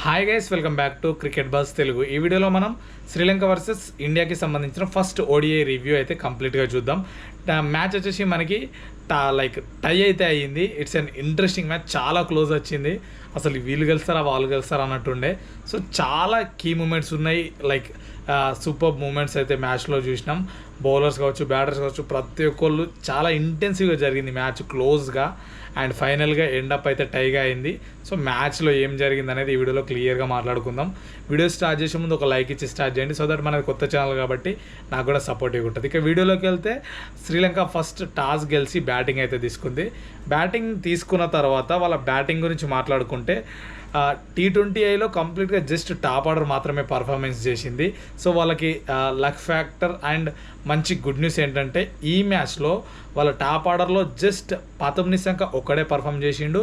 Hi guys, welcome back to cricket bus Telugu. ఈ వీడియోలో మనం శ్రీలంక వర్సెస్ ఇండియాకి సంబంధించిన ఫస్ట్ ఓడిఐ రివ్యూ అయితే కంప్లీట్గా చూద్దాం. మ్యాచ్ వచ్చేసి మనకి టై అయితే అయ్యింది. ఇట్స్ అన్ ఇంట్రెస్టింగ్ మ్యాచ్, చాలా క్లోజ్ వచ్చింది. అసలు వీళ్ళు గెలుస్తారా వాళ్ళు గెలుస్తారా అన్నట్టుండే. సో చాలా కీ మూమెంట్స్ ఉన్నాయి, సూపర్ మూమెంట్స్ అయితే మ్యాచ్లో చూసినాం. బౌలర్స్ కావచ్చు, బ్యాటర్స్ కావచ్చు, ప్రతి ఒక్కళ్ళు చాలా ఇంటెన్సివ్గా జరిగింది మ్యాచ్, క్లోజ్గా. అండ్ ఫైనల్గా ఎండప్ అయితే టైగా అయింది. సో మ్యాచ్లో ఏం జరిగింది అనేది ఈ వీడియోలో క్లియర్గా మాట్లాడుకుందాం. వీడియో స్టార్ట్ చేసే ముందు ఒక లైక్ ఇచ్చి స్టార్ట్ చేయండి, సో దట్ మనది కొత్త ఛానల్ కాబట్టి నాకు కూడా సపోర్టివ్గా ఉంటుంది. ఇక వీడియోలోకి వెళ్తే శ్రీలంక ఫస్ట్ టాస్ గెలిచి బ్యాటింగ్ అయితే తీసుకుంది. బ్యాటింగ్ తీసుకున్న తర్వాత వాళ్ళ బ్యాటింగ్ గురించి మాట్లాడుకుంటే T20Iలో కంప్లీట్గా జస్ట్ టాప్ ఆర్డర్ మాత్రమే పర్ఫార్మెన్స్ చేసింది. సో వాళ్ళకి లక్ ఫ్యాక్టర్ అండ్ మంచి గుడ్ న్యూస్ ఏంటంటే ఈ మ్యాచ్లో వాళ్ళ టాప్ ఆర్డర్లో జస్ట్ పతం నిశంక ఒక్కడే పర్ఫామ్ చేసిండు.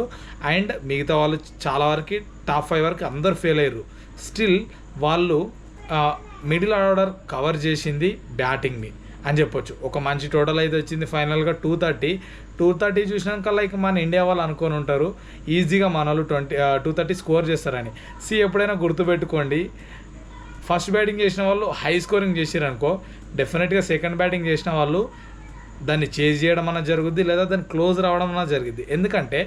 అండ్ మిగతా వాళ్ళు చాలా వరకు టాప్ 5 వరకు అందరు ఫెయిల్ అయ్యారు. స్టిల్ వాళ్ళు మిడిల్ ఆర్డర్ కవర్ చేసింది బ్యాటింగ్ని అని చెప్పొచ్చు. ఒక మంచి టోటల్ అయితే వచ్చింది. ఫైనల్గా 230 చూసినాక మన ఇండియా వాళ్ళు అనుకొని ఉంటారు ఈజీగా మన వాళ్ళు 230 స్కోర్ చేస్తారని. ఎప్పుడైనా గుర్తుపెట్టుకోండి, ఫస్ట్ బ్యాటింగ్ చేసిన వాళ్ళు హై స్కోరింగ్ చేసారనుకో, డెఫినెట్గా సెకండ్ బ్యాటింగ్ చేసిన వాళ్ళు దాన్ని చేజ్ చేయడం అన్న జరుగుద్ది, లేదా దాన్ని క్లోజ్ రావడం అన్న జరిగింది. ఎందుకంటే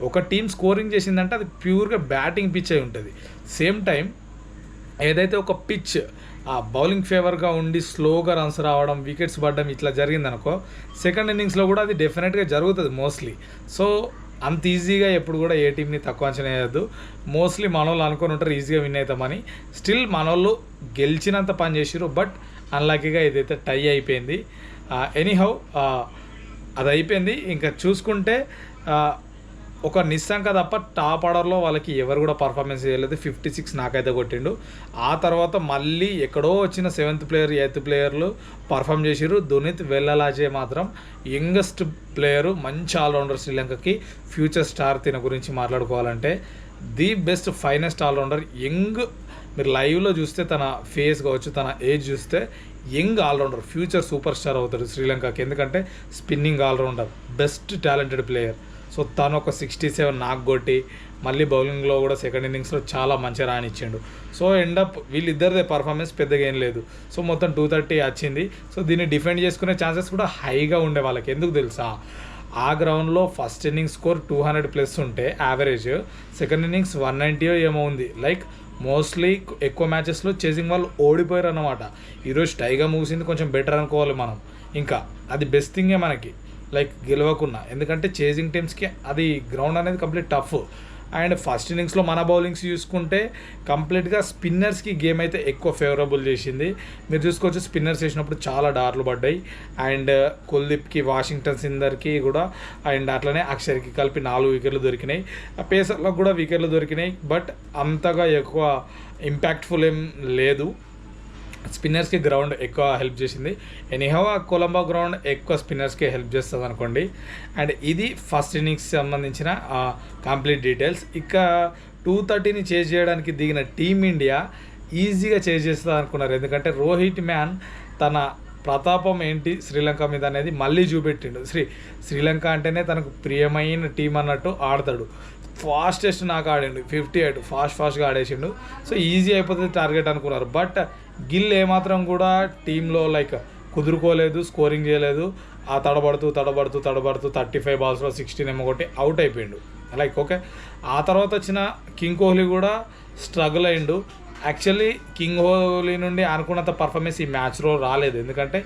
ఒక టీం స్కోరింగ్ చేసిందంటే అది ప్యూర్గా బ్యాటింగ్ పిచ్ అయి ఉంటుంది. సేమ్ టైం ఏదైతే ఒక పిచ్ బౌలింగ్ ఫేవర్గా ఉండి స్లోగా రన్స్ రావడం, వికెట్స్ పడడం ఇట్లా జరిగిందనుకో, సెకండ్ ఇన్నింగ్స్లో కూడా అది డెఫినెట్గా జరుగుతుంది మోస్ట్లీ. సో అంత ఈజీగా ఎప్పుడు కూడా ఏ టీంని తక్కువ అంచనా వేయద్దు. మోస్ట్లీ మనోళ్ళు అనుకొని ఉంటారు ఈజీగా విన్ అవుతామని. స్టిల్ మనోళ్ళు గెలిచినంత పని చేసిరు, బట్ అన్లక్కీగా ఇదైతే టై అయిపోయింది. ఎనీహౌ అది అయిపోయింది. ఇంకా చూసుకుంటే ఒక నిస్సంక తప్ప టాప్ ఆర్డర్లో వాళ్ళకి ఎవరు కూడా పర్ఫార్మెన్స్ చేయలేదు. 56 నాకైతే కొట్టిండు. ఆ తర్వాత మళ్ళీ ఎక్కడో వచ్చిన 7th ప్లేయర్ 8th ప్లేయర్లు పర్ఫామ్ చేసిరు. దునీత్ వెల్లలాజే మాత్రం యంగెస్ట్ ప్లేయరు, మంచి ఆల్రౌండర్. శ్రీలంకకి ఫ్యూచర్ స్టార్. తిన గురించి మాట్లాడుకోవాలంటే the best finest allrounder. Young, మీరు లైవ్లో చూస్తే తన ఫేస్ కావచ్చు, తన ఏజ్ చూస్తే young allrounder, future super star అవుతాడు శ్రీలంకకి. ఎందుకంటే spinning allrounder, best talented player. So తను ఒక 67 నాక్ కొట్టి మళ్ళీ బౌలింగ్లో కూడా సెకండ్ ఇన్నింగ్స్లో చాలా మంచిగా రానిచ్చిండు. సో ఎండప్ వీళ్ళిద్దరిదే పర్ఫార్మెన్స్ పెద్దగా ఏం లేదు. సో మొత్తం 230 వచ్చింది. సో దీన్ని డిఫెండ్ చేసుకునే ఛాన్సెస్ కూడా హైగా ఉండే వాళ్ళకి. ఎందుకు తెలుసా, ఆ గ్రౌండ్లో ఫస్ట్ ఇన్నింగ్స్ స్కోర్ 200+ ఉంటే యావరేజ్, సెకండ్ ఇన్నింగ్స్ 190 ఏమో ఉంది. మోస్ట్లీ ఎక్కువ మ్యాచెస్లో చేసింగ్ వాళ్ళు ఓడిపోయారు అన్నమాట. ఈరోజు టైగా ముగిసింది, కొంచెం బెటర్ అనుకోవాలి మనం. ఇంకా అది బెస్ట్ థింగే మనకి, గెలవకున్నా. ఎందుకంటే చేజింగ్ టీమ్స్కి అది గ్రౌండ్ అనేది కంప్లీట్ టఫ్. అండ్ ఫస్ట్ ఇన్నింగ్స్లో మన బౌలింగ్స్ చూసుకుంటే కంప్లీట్గా స్పిన్నర్స్కి గేమ్ అయితే ఎక్కువ ఫేవరబుల్ చేసింది. మీరు చూసుకోవచ్చు, స్పిన్నర్స్ వేసినప్పుడు చాలా డార్లు పడ్డాయి. అండ్ కుల్దీప్కి, వాషింగ్టన్ సుందర్కి కూడా, అండ్ అట్లనే అక్షర్కి కలిపి 4 వికెట్లు దొరికినాయి. పేసర్లకు కూడా వికెట్లు దొరికినాయి, బట్ అంతగా ఎక్కువ ఇంపాక్ట్ఫుల్ ఏం లేదు. స్పిన్నర్స్కి గ్రౌండ్ ఎక్కువ హెల్ప్ చేసింది. ఎనీహౌ ఆ కొలంబో గ్రౌండ్ ఎక్కువ స్పిన్నర్స్కి హెల్ప్ చేస్తుంది అనుకోండి. అండ్ ఇది ఫస్ట్ ఇన్నింగ్స్ సంబంధించిన కంప్లీట్ డీటెయిల్స్. ఇక 230ని చేజ్ చేయడానికి దిగిన టీమిండియా ఈజీగా చేజ్ చేస్తుంది అనుకున్నారు. ఎందుకంటే రోహిత్ మ్యాన్ తన ప్రతాపం ఏంటి శ్రీలంక మీద అనేది మళ్ళీ చూపెట్టిండు. శ్రీలంక అంటేనే తనకు ప్రియమైన టీం అన్నట్టు ఆడతాడు. ఫాస్టెస్ట్ నాకు ఆడిండు, 58 ఫాస్ట్గా ఆడేసిండు. సో ఈజీ అయిపోతుంది టార్గెట్ అనుకున్నారు. బట్ గిల్ ఏమాత్రం కూడా టీంలో కుదురుకోలేదు, స్కోరింగ్ చేయలేదు. ఆ తడబడుతూ 35 బాల్స్లో 16 ఏమో కొట్టి అవుట్ అయిపోయిండు. ఓకే, ఆ తర్వాత వచ్చిన కింగ్ కోహ్లీ కూడా స్ట్రగుల్ అయిండు. యాక్చువల్లీ కింగ్ కోహ్లీ నుండి అనుకున్నంత పర్ఫార్మెన్స్ ఈ మ్యాచ్లో రాలేదు. ఎందుకంటే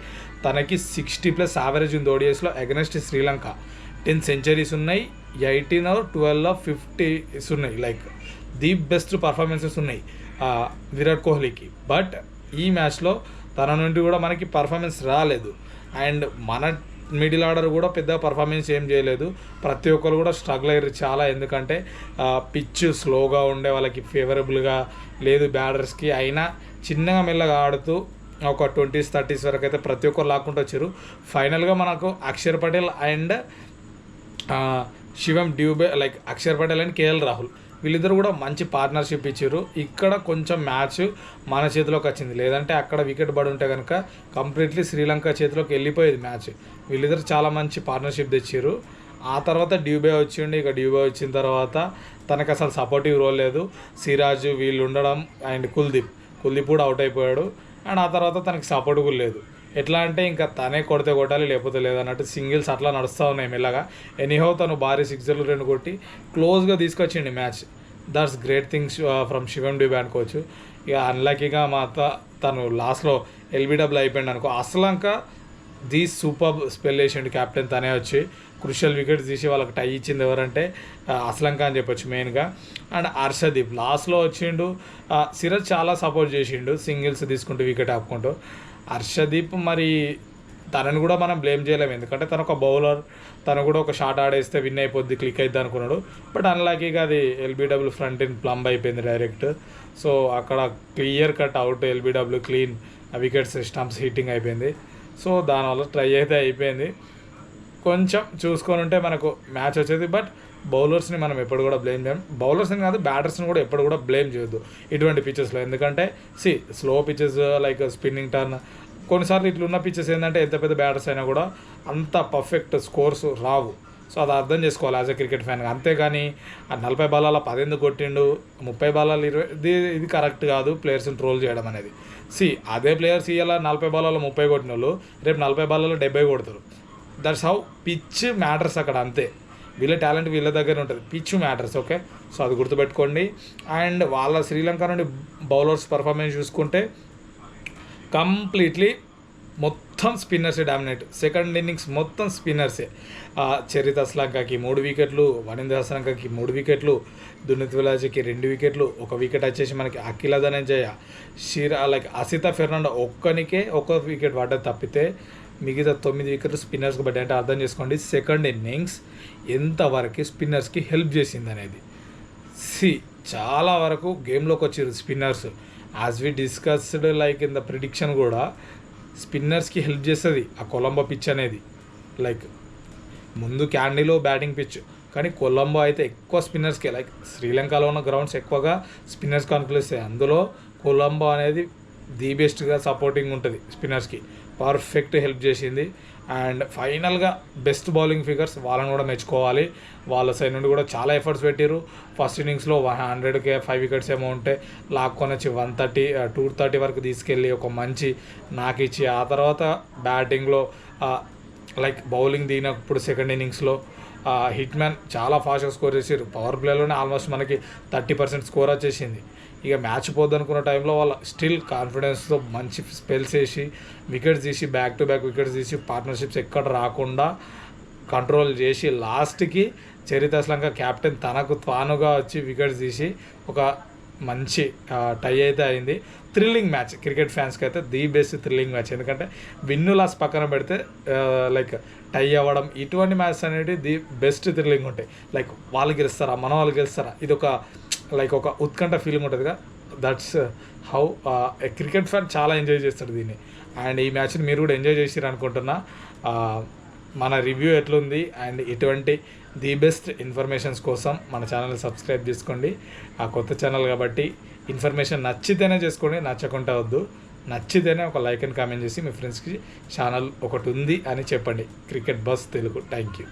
తనకి 60+ యావరేజ్ ఉంది ఓడిఐస్లో అగెన్స్ట్ శ్రీలంక. 10 సెంచరీస్ ఉన్నాయి, 18 or 12 50s ఉన్నాయి. ది బెస్ట్ పర్ఫార్మెన్సెస్ ఉన్నాయి విరాట్ కోహ్లీకి. బట్ ఈ మ్యాచ్లో తన నుండి కూడా మనకి పర్ఫార్మెన్స్ రాలేదు. అండ్ మన మిడిల్ ఆర్డర్ కూడా పెద్ద పర్ఫార్మెన్స్ ఏం చేయలేదు. ప్రతి ఒక్కరు కూడా స్ట్రగుల్ అయ్యారు చాలా. ఎందుకంటే పిచ్ స్లోగా ఉండే వాళ్ళకి ఫేవరబుల్గా లేదు బ్యాటర్స్కి. అయినా చిన్నగా మెల్లగా ఆడుతూ ఒక 20s 30s వరకు అయితే ప్రతి ఒక్కరు లాక్కుంటూ వచ్చారు. ఫైనల్గా మనకు Axar Patel and Shivam Dube, Axar Patel and KL Rahul, వీళ్ళిద్దరు కూడా మంచి పార్ట్నర్షిప్ ఇచ్చారు. ఇక్కడ కొంచెం మ్యాచ్ మన చేతిలోకి వచ్చింది. లేదంటే అక్కడ వికెట్ పడి ఉంటే కనుక కంప్లీట్లీ శ్రీలంక చేతిలోకి వెళ్ళిపోయేది మ్యాచ్. వీళ్ళిద్దరు చాలా మంచి పార్ట్నర్షిప్ తెచ్చారు. ఆ తర్వాత డ్యూబే వచ్చిండు. ఇక డ్యూబే వచ్చిన తర్వాత తనకు అసలు సపోర్టివ్ రోల్ లేదు. సిరాజ్ వీళ్ళు ఉండడం అండ్ కుల్దీప్ కూడా అవుట్ అయిపోయాడు. అండ్ ఆ తర్వాత తనకి సపోర్ట్ కూడా లేదు. ఎట్లా అంటే ఇంకా తనే కొడితే కొట్టాలి లేకపోతే లేదన్నట్టు సింగిల్స్ అట్లా నడుస్తూ ఉన్నాయి మెల్లగా. ఎనీహౌ తను భారీ 6లు 2 కొట్టి క్లోజ్గా తీసుకొచ్చిండి match. That's great things from Shivam Dube అనుకోవచ్చు. ఇక అన్లక్కీగా తను లాస్ట్లో ఎల్బీడబ్ల్యూ అయిపోయింది అనుకో. అస్లంక ది సూపర్ స్పెల్ వేసిండు కెప్టెన్. తనే వచ్చి క్రుషియల్ వికెట్స్ తీసి వాళ్ళకి టై ఇచ్చింది ఎవరంటే అస్లంక అని చెప్పొచ్చు మెయిన్గా. అండ్ హర్షదీప్ లాస్ట్లో వచ్చిండు. సిరాజ్ చాలా సపోర్ట్ చేసిండు సింగిల్స్ తీసుకుంటూ వికెట్ ఆపుకుంటూ. హర్షదీప్ మరి తనని కూడా మనం బ్లేమ్ చేయలేము, ఎందుకంటే తను ఒక బౌలర్. తను కూడా ఒక షాట్ ఆడేస్తే విన్ అయిపోద్ది, క్లిక్ అయిద్ది అనుకున్నాడు. బట్ అన్లక్కీగా అది ఎల్బీడబ్ల్యూ ఫ్రంట్ ఇన్ ప్లంబ్ అయిపోయింది డైరెక్ట్. సో అక్కడ clear cut out LBW clean wickets stumps hitting అయిపోయింది. సో దానివల్ల ట్రై అయితే అయిపోయింది. కొంచెం చూసుకొని ఉంటే మనకు మ్యాచ్ వచ్చేది. బట్ బౌలర్స్ని మనం ఎప్పుడు కూడా బ్లేమ్ చేయం. బౌలర్స్ని కాదు బ్యాటర్స్ని కూడా ఎప్పుడు కూడా బ్లేమ్ చేయొద్దు ఇటువంటి పిచ్చెస్లో. ఎందుకంటే slow pitches like spinning turn కొన్నిసార్లు ఇట్లున్న పిచ్చెస్ ఏంటంటే ఎంత పెద్ద బ్యాటర్స్ అయినా కూడా అంత పర్ఫెక్ట్ స్కోర్స్ రావు. సో అది అర్థం చేసుకోవాలి యాజ్ ఎ క్రికెట్ ఫ్యాన్గా. అంతేగాని ఆ 40 బాలాల 10 ఎందుకు కొట్టిండు, 30 బాలాలు 20 ఇది కరెక్ట్ కాదు ప్లేయర్స్ని ట్రోల్ చేయడం అనేది. అదే ప్లేయర్స్ ఇవాళ 40 బాలాలు 30 కొట్టిన వాళ్ళు రేపు 40 బాలాలు 70 కొడతారు. దట్స్ హౌ పిచ్ మ్యాటర్స్ అక్కడ. అంతే, వీళ్ళ టాలెంట్ వీళ్ళ దగ్గర ఉంటుంది, పిచ్ మ్యాటర్స్. ఓకే, సో అది గుర్తుపెట్టుకోండి. అండ్ వాళ్ళ శ్రీలంక నుండి బౌలర్స్ పర్ఫార్మెన్స్ చూసుకుంటే కంప్లీట్లీ మొత్తం స్పిన్నర్సే డామినేట్. సెకండ్ ఇన్నింగ్స్ మొత్తం స్పిన్నర్సే. చరిత అస్లంకకి 3 వికెట్లు, వనింద్ర అస్లంకకి 3 వికెట్లు, దునిత్ విలాజ్కి 2 వికెట్లు, 1 వికెట్ వచ్చేసి మనకి అఖిల ధనంజయ, లైక్ అసిత ఫెర్నాండో ఒక్కనికే 1 వికెట్ పడ్డది తప్పితే మిగతా 9 వికెట్లు స్పిన్నర్స్కి పడ్డాయి. అంటే అర్థం చేసుకోండి సెకండ్ ఇన్నింగ్స్ ఎంతవరకు స్పిన్నర్స్కి హెల్ప్ చేసింది అనేది. చాలా వరకు గేమ్లోకి వచ్చారు spinners. As we discussed like in the prediction కూడా స్పిన్నర్స్కి హెల్ప్ చేస్తుంది ఆ కొలంబో పిచ్ అనేది. లైక్ ముందు క్యాండీలో బ్యాటింగ్ పిచ్, కానీ కొలంబో అయితే ఎక్కువ స్పిన్నర్స్కి, లైక్ శ్రీలంకలో ఉన్న గ్రౌండ్స్ ఎక్కువగా స్పిన్నర్స్కి అనుకూలిస్తాయి. అందులో కొలంబో అనేది ది బెస్ట్గా సపోర్టింగ్ ఉంటుంది స్పిన్నర్స్కి, పర్ఫెక్ట్ హెల్ప్ చేసింది. అండ్ ఫైనల్గా బెస్ట్ బౌలింగ్ ఫిగర్స్ వాళ్ళని కూడా మెచ్చుకోవాలి. వాళ్ళ సైడ్ నుండి కూడా చాలా ఎఫర్ట్స్ పెట్టారు. ఫస్ట్ ఇన్నింగ్స్లో 100కి 5 వికెట్స్ ఏమో ఉంటే లాక్కొని వచ్చి 130 230 వరకు తీసుకెళ్ళి ఒక మంచి నాకిచ్చి, ఆ తర్వాత బ్యాటింగ్లో లైక్ బౌలింగ్ దిగినప్పుడు సెకండ్ ఇన్నింగ్స్లో హిట్ మ్యాన్ చాలా ఫాస్ట్గా స్కోర్ చేసారు. పవర్ ప్లేలోనే ఆల్మోస్ట్ మనకి 30% స్కోర్ వచ్చేసింది. ఇక మ్యాచ్ పోద్దనుకున్న టైంలో వాళ్ళ స్టిల్ కాన్ఫిడెన్స్తో మంచి స్పెల్స్ వేసి వికెట్స్ తీసి బ్యాక్ టు బ్యాక్ వికెట్స్ తీసి పార్ట్నర్షిప్స్ ఎక్కడ రాకుండా కంట్రోల్ చేసి లాస్ట్కి చరిత అస్లంక క్యాప్టెన్ తనకు తానుగా వచ్చి వికెట్స్ తీసి ఒక మంచి టై అయితే అయింది. థ్రిల్లింగ్ మ్యాచ్ క్రికెట్ ఫ్యాన్స్కి అయితే ది బెస్ట్ థ్రిల్లింగ్ మ్యాచ్. ఎందుకంటే విన్ను లాస్ పక్కన పెడితే లైక్ టై అవ్వడం ఇటువంటి మ్యాచ్ అనేది ది బెస్ట్ థ్రిల్లింగ్ ఉంటాయి. లైక్ వాళ్ళు గెలుస్తారా మన వాళ్ళు గెలుస్తారా, ఇది ఒక లైక్ ఒక ఉత్కంఠ ఫీలింగ్ ఉంటుందిగా. దట్స్ హౌ క్రికెట్ ఫ్యాన్ చాలా ఎంజాయ్ చేస్తాడు దీన్ని. అండ్ ఈ మ్యాచ్ని మీరు కూడా ఎంజాయ్ చేసిరు అనుకుంటున్నా. మన రివ్యూ ఎట్లుంది అండ్ ఇటువంటి ది బెస్ట్ ఇన్ఫర్మేషన్స్ కోసం మన ఛానల్ని సబ్స్క్రైబ్ చేసుకోండి. ఆ కొత్త ఛానల్ కాబట్టి ఇన్ఫర్మేషన్ నచ్చితేనే చేసుకోండి, నచ్చకుండా వద్దు. నచ్చితేనే ఒక లైక్ అండ్ కామెంట్ చేసి మీ ఫ్రెండ్స్కి ఛానల్ ఒకటి ఉంది అని చెప్పండి. Cricket bus Telugu. Thank you.